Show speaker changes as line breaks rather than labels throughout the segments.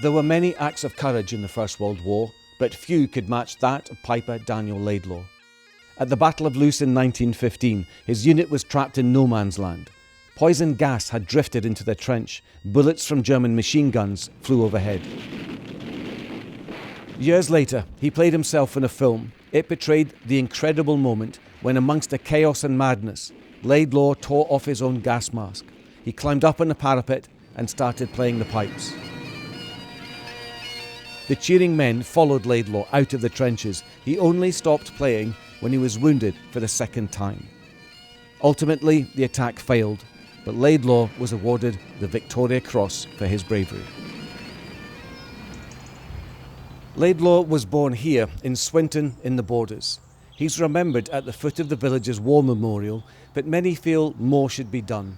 There were many acts of courage in the First World War, but few could match that of Piper Daniel Laidlaw. At the Battle of Loos in 1915, his unit was trapped in no man's land. Poison gas had drifted into their trench. Bullets from German machine guns flew overhead. Years later, he played himself in a film. It portrayed the incredible moment when, amongst the chaos and madness, Laidlaw tore off his own gas mask. He climbed up on the parapet and started playing the pipes. The cheering men followed Laidlaw out of the trenches. He only stopped playing when he was wounded for the second time. Ultimately, the attack failed, but Laidlaw was awarded the Victoria Cross for his bravery. Laidlaw was born here in Swinton in the Borders. He's remembered at the foot of the village's war memorial, but many feel more should be done.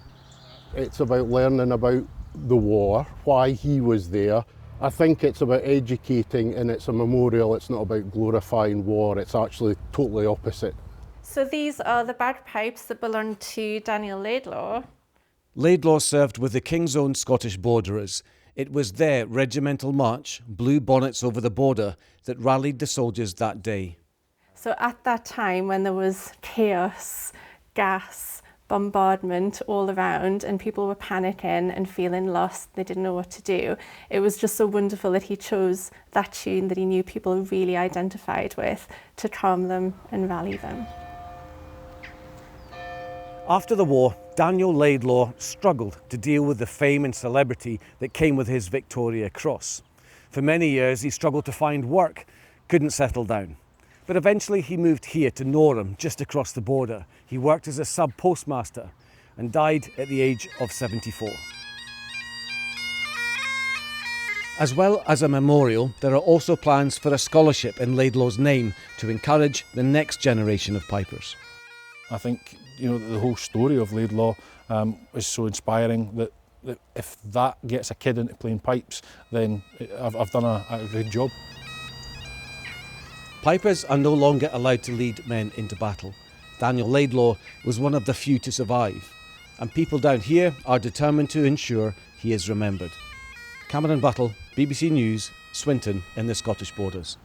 It's about learning about the war, why he was there. I think it's about educating, and it's a memorial. It's not about glorifying war. It's actually totally opposite.
So these are the bagpipes that belong to Daniel Laidlaw.
Laidlaw served with the King's Own Scottish Borderers. It was their regimental march, blue bonnets over the border, that rallied the soldiers that day.
So at that time, when there was chaos, gas, bombardment all around, and people were panicking and feeling lost, they didn't know what to do, it was just so wonderful that he chose that tune that he knew people really identified with to calm them and rally them.
After the war, Daniel Laidlaw struggled to deal with the fame and celebrity that came with his Victoria Cross. For many years, he struggled to find work, couldn't settle down. But eventually he moved here to Norham, just across the border. He worked as a sub-postmaster and died at the age of 74. As well as a memorial, there are also plans for a scholarship in Laidlaw's name to encourage the next generation of pipers.
I think, the whole story of Laidlaw is so inspiring that if that gets a kid into playing pipes, then I've done a good job.
Pipers are no longer allowed to lead men into battle. Daniel Laidlaw was one of the few to survive, and people down here are determined to ensure he is remembered. Cameron Buttle, BBC News, Swinton in the Scottish Borders.